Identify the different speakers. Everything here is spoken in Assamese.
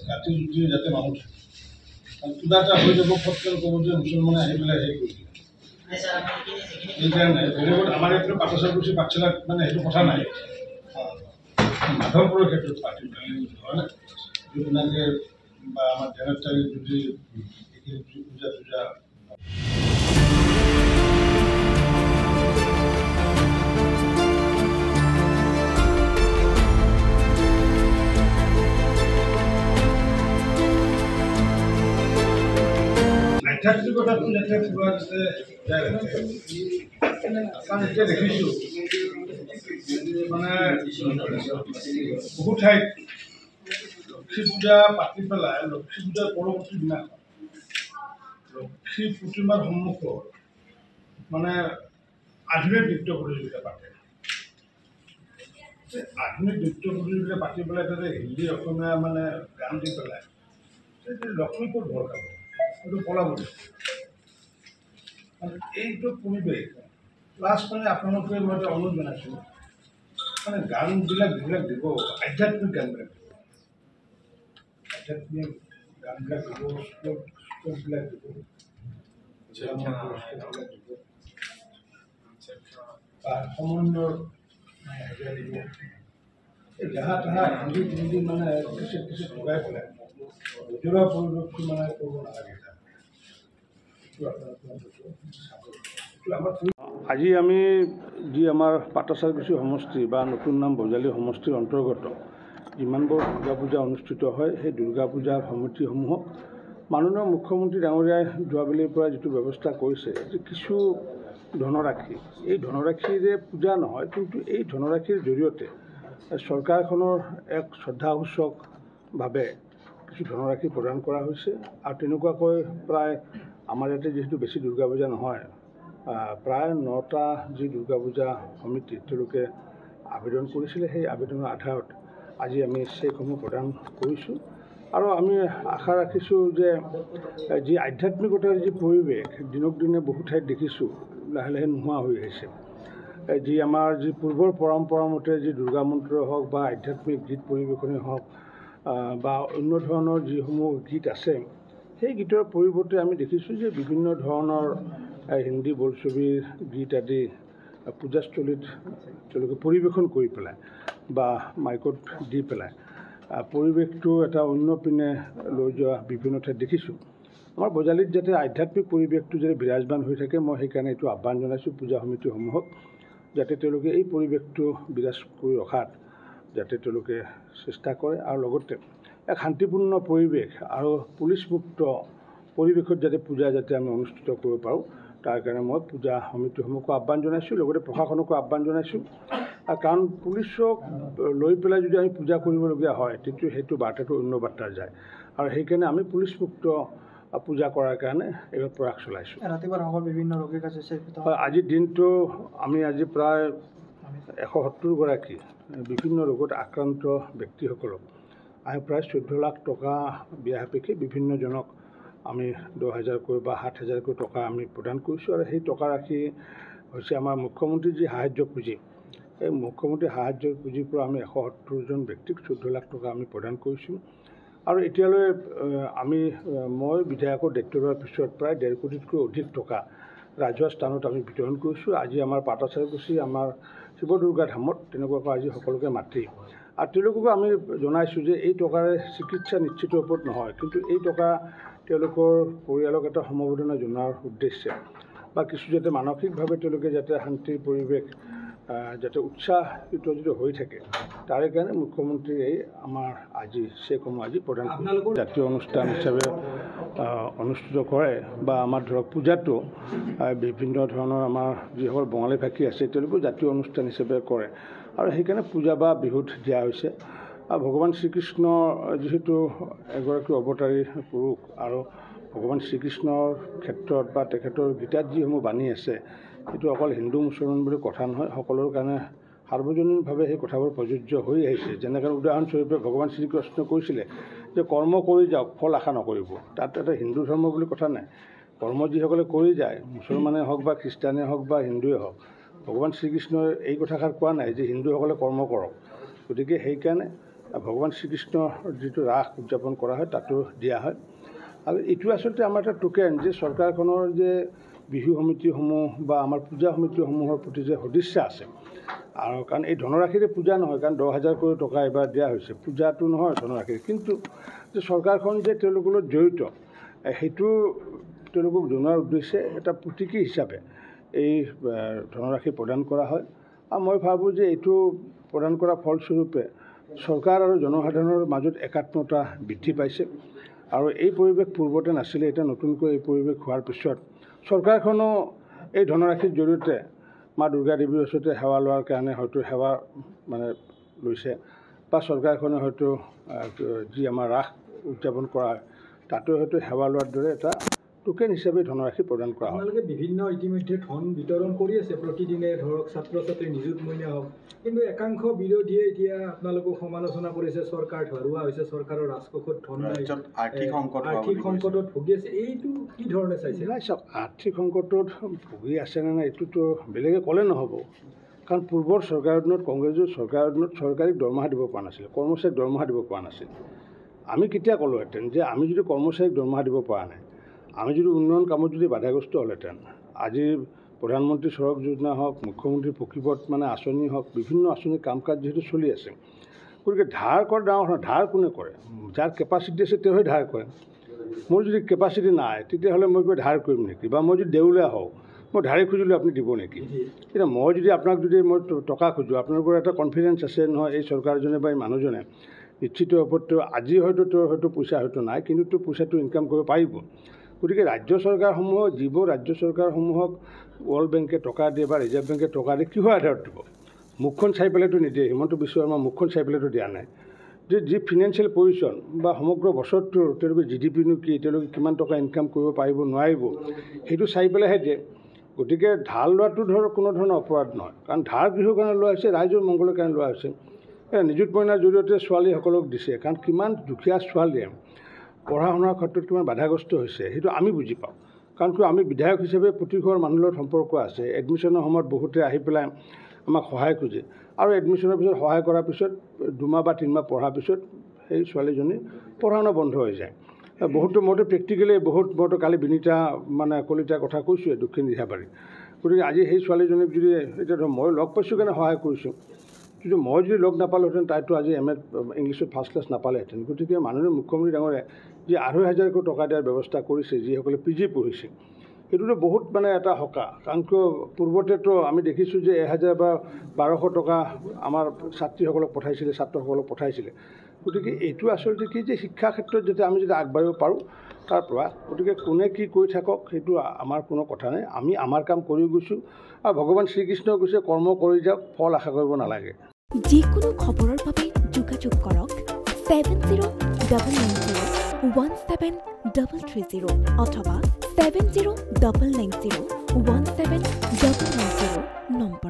Speaker 1: কাটি জুটি যাতে মানুহ থাকে কিবা এটা হৈ যাব ফটকেল ক'ব যে মুছলমানে আহি পেলাই হেৰি কৰি দিলে সেইকাৰণে বেলেগত আমাৰ এইটো পাঠশালাগুচি পাঠশালাত মানে সেইটো কথা নাই মাধৱপুৰৰ ক্ষেত্ৰত পাতি হয় যোনবিলাকে বা আমাৰ দেহত যদি পূজা চূজা আধ্যাত্মিকতাটো যাতে পুৰা যাতে কাৰণ এতিয়া দেখিছোঁ মানে বহু ঠাইত লক্ষী পূজা পাতি পেলাই লক্ষী পূজাৰ পৰৱৰ্তী দিনাখন লক্ষী প্ৰতিমাৰ সন্মুখত মানে আধুনিক নৃত্য প্ৰতিযোগিতা পাতে আধুনিক নৃত্য প্ৰতিযোগিতা পাতি পেলাই তাতে হিন্দী অসমীয়া মানে গান দি পেলাই লক্ষ্মী ক'ত ভৰ খাব এইটো পলাবলি এইটো পৰিৱেশ প্লাছ মানে আপোনালোকে মই এটা অনুৰোধ জনাইছোঁ মানে গানবিলাক যিবিলাক দিব আধ্যাত্মিক গানবিলাক দিব আধ্যাত্মিক গানবিলাক দিব স্পৰ্টবিলাক দিব বা সমন্বয়ৰ হেৰিয়া দিব এই যাহা তাহা হিন্দী মানে কিছু লগাই পেলাই ভিতৰুৱা পৰিৱেশটো মানে কৰিব নালাগে আজি আমি যি আমাৰ পাঠশালাগুচি সমষ্টি বা নতুন নাম বজালী সমষ্টিৰ অন্তৰ্গত যিমানবোৰ দুৰ্গা পূজা অনুষ্ঠিত হয় সেই দুৰ্গা পূজাৰ সমিতিসমূহক মাননীয় মুখ্যমন্ত্ৰী ডাঙৰীয়াই যোৱাবেলিৰ পৰা যিটো ব্যৱস্থা কৰিছে যে কিছু ধনৰাশি এই ধনৰাশিৰে পূজা নহয় কিন্তু এই ধনৰাশিৰ জৰিয়তে চৰকাৰখনৰ এক শ্ৰদ্ধাসূচকভাৱে কিছু ধনৰাশি প্ৰদান কৰা হৈছে আৰু তেনেকুৱাকৈ প্ৰায় আমাৰ ইয়াতে যিহেতু বেছি দুৰ্গা পূজা নহয় প্ৰায় 9টা যি দুৰ্গা পূজা সমিতি তেওঁলোকে আবেদন কৰিছিলে সেই আবেদনৰ আধাৰত আজি আমি চেকসমূহ প্ৰদান কৰিছোঁ আৰু আমি আশা ৰাখিছোঁ যে যি আধ্যাত্মিকতাৰ যি পৰিৱেশ দিনক দিনে বহু ঠাইত দেখিছোঁ লাহে লাহে নোহোৱা হৈ আহিছে যি আমাৰ যি পূৰ্বৰ পৰম্পৰা মতে যি দুৰ্গা মন্ত্ৰ হওক বা আধ্যাত্মিক গীত পৰিৱেশনেই হওক বা অন্য ধৰণৰ যিসমূহ গীত আছে সেই গীতৰ পৰিৱৰ্তে আমি দেখিছোঁ যে বিভিন্ন ধৰণৰ হিন্দী বোলছবিৰ গীত আদি পূজাস্থলীত তেওঁলোকে পৰিৱেশন কৰি পেলাই বা মাইকত দি পেলাই পৰিৱেশটো এটা অন্য পিনে লৈ যোৱা বিভিন্ন ঠাইত দেখিছোঁ আমাৰ বজালীত যাতে আধ্যাত্মিক পৰিৱেশটো যাতে বিৰাজমান হৈ থাকে মই সেইকাৰণে এইটো আহ্বান জনাইছোঁ পূজা সমিতিসমূহক যাতে তেওঁলোকে এই পৰিৱেশটো বিৰাজ কৰি ৰখাত যাতে তেওঁলোকে চেষ্টা কৰে আৰু লগতে এক শান্তিপূৰ্ণ পৰিৱেশ আৰু পুলিচমুক্ত পৰিৱেশত যাতে পূজা যাতে আমি অনুষ্ঠিত কৰিব পাৰোঁ তাৰ কাৰণে মই পূজা সমিতিসমূহকো আহ্বান জনাইছোঁ লগতে প্ৰশাসনকো আহ্বান জনাইছোঁ কাৰণ পুলিচক লৈ পেলাই যদি আমি পূজা কৰিবলগীয়া হয় তেতিয়া সেইটো বাৰ্তাটো অন্য বাৰ্তা যায় আৰু সেইকাৰণে আমি পুলিচমুক্ত পূজা কৰাৰ কাৰণে এইবাৰ প্ৰয়াস চলাইছোঁ
Speaker 2: ৰাতিপুৱা বিভিন্ন ৰোগীক আছে
Speaker 1: আজিৰ দিনটো আমি আজি প্ৰায় 170গৰাকী বিভিন্ন ৰোগত আক্ৰান্ত ব্যক্তিসকলক আমি প্ৰায় 14 লাখ টকা ব্যয় সাপেক্ষে বিভিন্নজনক আমি 10,000কৈ বা 7,000কৈ টকা আমি প্ৰদান কৰিছোঁ আৰু সেই টকা ৰাশি হৈছে আমাৰ মুখ্যমন্ত্ৰীৰ যি সাহায্য পুঁজি এই মুখ্যমন্ত্ৰী সাহায্য পুঁজিৰ পৰা আমি 170জন ব্যক্তিক 14 লাখ টকা আমি প্ৰদান কৰিছোঁ আৰু এতিয়ালৈ মই বিধায়কৰ দায়িত্ব লোৱাৰ পিছত প্ৰায় 1.5 কোটিতকৈ অধিক টকা ৰাজহুৱা স্থানত আমি বিতৰণ কৰিছোঁ আজি আমাৰ পাঠশালাগুচি আমাৰ শিৱ দুৰ্গা ধামত তেনেকুৱাকৈ আজি সকলোকে মাতি আৰু তেওঁলোককো আমি জনাইছোঁ যে এই টকাৰে চিকিৎসা নিশ্চিত ওপৰত নহয় কিন্তু এই টকা তেওঁলোকৰ পৰিয়ালক এটা সমবেদনা জনোৱাৰ উদ্দেশ্যে বা কিছু যাতে মানসিকভাৱে তেওঁলোকে যাতে শান্তিৰ পৰিৱেশ যাতে উৎসাহিত যদি হৈ থাকে তাৰে কাৰণে মুখ্যমন্ত্ৰীয়ে এই আমাৰ আজি চেকসমূহ আজি প্ৰদান কৰিছে জাতীয় অনুষ্ঠান হিচাপে অনুষ্ঠিত কৰে বা আমাৰ ধৰক পূজাটো বিভিন্ন ধৰণৰ আমাৰ যিসকল বঙালী ভাষী আছে তেওঁলোকেও জাতীয় অনুষ্ঠান হিচাপে কৰে আৰু সেইকাৰণে পূজা বা বিহুত দিয়া হৈছে আৰু ভগৱান শ্ৰীকৃষ্ণ যিহেতু এগৰাকী অৱতাৰী পুৰুষ আৰু ভগৱান শ্ৰীকৃষ্ণৰ ক্ষেত্ৰত বা তেখেতৰ গীতাত যিসমূহ বাণী আছে সেইটো অকল হিন্দু মুছলমান বুলি কথা নহয় সকলোৰ কাৰণে সাৰ্বজনীনভাৱে সেই কথাবোৰ প্ৰযোজ্য হৈ আহিছে যেনেকৈ উদাহৰণস্বৰূপে ভগৱান শ্ৰীকৃষ্ণ কৈছিলে যে কৰ্ম কৰি যাওক ফল আশা নকৰিব তাত এটা হিন্দু ধৰ্ম বুলি কথা নাই কৰ্ম যিসকলে কৰি যায় মুছলমানে হওক বা খ্ৰীষ্টানে হওক বা হিন্দুৱে হওক ভগৱান শ্ৰীকৃষ্ণই এই কথাষাৰ কোৱা নাই যে হিন্দুসকলে কৰ্ম কৰক গতিকে সেইকাৰণে ভগৱান শ্ৰীকৃষ্ণৰ যিটো ৰাস উদযাপন কৰা হয় তাতো দিয়া হয় আৰু এইটো আচলতে আমাৰ এটা টোকেন যে চৰকাৰখনৰ যে বিহু সমিতিসমূহ বা আমাৰ পূজা সমিতিসমূহৰ প্ৰতি যে সদিচ্ছা আছে আৰু কাৰণ এই ধনৰাশিৰে পূজা নহয় কাৰণ 10,000 কোটি টকা এবাৰ দিয়া হৈছে পূজাটো নহয় ধনৰাশিৰে কিন্তু যে চৰকাৰখন যে তেওঁলোকৰ লগত জড়িত সেইটো তেওঁলোকক জনোৱাৰ উদ্দেশ্যে এটা প্ৰতীকী হিচাপে এই ধনৰাশি প্ৰদান কৰা হয় আৰু মই ভাবোঁ যে এইটো প্ৰদান কৰা ফলস্বৰূপে চৰকাৰ আৰু জনসাধাৰণৰ মাজত একাত্মতা বৃদ্ধি পাইছে আৰু এই পৰিৱেশ পূৰ্বতে নাছিলে এতিয়া নতুনকৈ এই পৰিৱেশ হোৱাৰ পিছত চৰকাৰখনো এই ধনৰাশিৰ জৰিয়তে মা দুৰ্গা দেৱীৰ ওচৰতে সেৱা লোৱাৰ কাৰণে হয়তো সেৱা মানে লৈছে বা চৰকাৰখনে হয়তো যি আমাৰ ৰাস উদযাপন কৰা হয় তাতো হয়তো সেৱা লোৱাৰ দৰে এটা টোকেন হিচাপে ধনৰাশি প্ৰদান কৰা হয়।
Speaker 2: আপোনালোকে বিভিন্ন ইতিমধ্যে ধন বিতৰণ কৰি আছে প্ৰতিদিনে ধৰক ছাত্ৰ ছাত্ৰী নিযুত মইনা হওক কিন্তু একাংশ বিৰোধীয়ে এতিয়া আপোনালোকক সমালোচনা কৰিছে চৰকাৰ ধৰুৱা হৈছে চৰকাৰৰ ৰাজকোষত ধন নাই আৰ্থিক সংকটত ভুগি আছে এইটো কি ধৰণে চাইছে?
Speaker 1: নাই চাওক আৰ্থিক সংকটত ভুগি আছে নে নাই এইটোতো বেলেগে ক'লে নহ'ব কাৰণ পূৰ্বৰ চৰকাৰৰ দিনত কংগ্ৰেছৰ চৰকাৰৰ দিনত চৰকাৰীক দৰমহা দিব পৰা নাছিল কৰ্মচাৰীক দৰমহা দিব পৰা নাছিল আমি কেতিয়া ক'লোহেঁতেন যে আমি যদি কৰ্মচাৰীক দৰমহা দিব পৰা নাই আমি যদি উন্নয়ন কামত যদি বাধাগ্ৰস্ত হ'লহেঁতেন আজি প্ৰধানমন্ত্ৰী সড়ক যোজনা হওক মুখ্যমন্ত্ৰী পকীপথ মানে আঁচনি হওক বিভিন্ন আঁচনিৰ কাম কাজ যিহেতু চলি আছে গতিকে ধাৰ কৰা ডাঙৰ নহয় ধাৰ কোনে কৰে যাৰ কেপাচিটি আছে তেওঁহে ধাৰ কৰে মোৰ যদি কেপাচিটি নাই তেতিয়াহ'লে মই কিবা ধাৰ কৰিম নেকি বা মই যদি দেউলীয়া হওঁ মই ধাৰে খুজিলে আপুনি দিব নেকি এতিয়া মই যদি আপোনাক যদি মই টকা খোজোঁ আপোনালোকৰ এটা কনফিডেঞ্চ আছে নহয় এই চৰকাৰজনে বা এই মানুহজনে নিশ্চিত ওপৰত আজি হয়তো তেওঁৰ হয়তো পইচা হয়তো নাই কিন্তু তেওঁ পইচাটো ইনকাম কৰিব পাৰিব গতিকে ৰাজ্য চৰকাৰসমূহক যিবোৰ ৰাজ্য চৰকাৰসমূহক ৱৰ্ল্ড বেংকে টকা দিয়ে বা ৰিজাৰ্ভ বেংকে টকা দিয়ে কিহৰ আধাৰত দিব মুখখন চাই পেলাইতো নিদিয়ে হিমন্ত বিশ্ব শৰ্মা মুখখন চাই পেলাইতো দিয়া নাই যে যি ফিনেন্সিয়েল পজিশ্যন বা সমগ্ৰ বছৰটোৰ তেওঁলোকে GDPনো কি তেওঁলোকে কিমান টকা ইনকাম কৰিব পাৰিব নোৱাৰিব সেইটো চাই পেলাইহে দিয়ে গতিকে ধাৰ লোৱাটো ধৰক কোনো ধৰণৰ অপৰাধ নহয় কাৰণ ধাৰ গৃহৰ কাৰণে লোৱা হৈছে ৰাইজৰ মংগলৰ কাৰণে লোৱা হৈছে নিযুত মইনাৰ জৰিয়তে ছোৱালীসকলক দিছে কাৰণ কিমান দুখীয়া ছোৱালীয়ে পঢ়া শুনাৰ ক্ষেত্ৰত কিমান বাধাগ্ৰস্ত হৈছে সেইটো আমি বুজি পাওঁ কাৰণ কিয় আমি বিধায়ক হিচাপে প্ৰতি ঘৰ মানুহৰ লগত সম্পৰ্ক আছে এডমিশ্যনৰ সময়ত বহুতে আহি পেলাই আমাক সহায় খোজে আৰু এডমিশ্যনৰ পিছত সহায় কৰাৰ পিছত 2 মাহ বা 3 মাহ পঢ়াৰ পিছত সেই ছোৱালীজনী পঢ়া শুনা বন্ধ হৈ যায় বহুতো মইতো প্ৰেক্টিকেলি মইতো কালি বিনীতা মানে কলিতাৰ কথা কৈছোঁৱে দক্ষিণ দিহাবাৰী গতিকে আজি সেই ছোৱালীজনীক যদি এতিয়া ধৰক মই লগ পাইছোঁ কাৰণে সহায় কৰিছোঁ কিন্তু মই যদি লগ নাপালোহেঁতেন তাইতো আজি MA ইংলিছত ফাৰ্ষ্ট ক্লাছ নাপালেহেঁতেন গতিকে মাননীয় মুখ্যমন্ত্ৰী ডাঙৰে যি 2,500 কোটি টকা দিয়াৰ ব্যৱস্থা কৰিছে যিসকলে PG পঢ়িছে সেইটোতো বহুত মানে এটা সকাহ কাৰণ কিয় পূৰ্বতেতো আমি দেখিছোঁ যে 1,000 বা 1,200 টকা আমাৰ ছাত্ৰীসকলক পঠাইছিলে ছাত্ৰসকলক পঠাইছিলে গতিকে এইটো আচলতে কি যে শিক্ষা ক্ষেত্ৰত যাতে আমি যদি আগবাঢ়িব পাৰোঁ তাৰ পৰা গতিকে কোনে কি কৰি থাকক সেইটো আমাৰ কোনো কথা নাই আমি আমাৰ কাম কৰি গৈছোঁ আৰু ভগৱান শ্ৰীকৃষ্ণ কৈছে কৰ্ম কৰি যাওক ফল আশা কৰিব নালাগে
Speaker 3: যিকোনো খবৰৰ বাবে যোগাযোগ কৰক 7099017330 অথবা 7099017990 নম্বৰ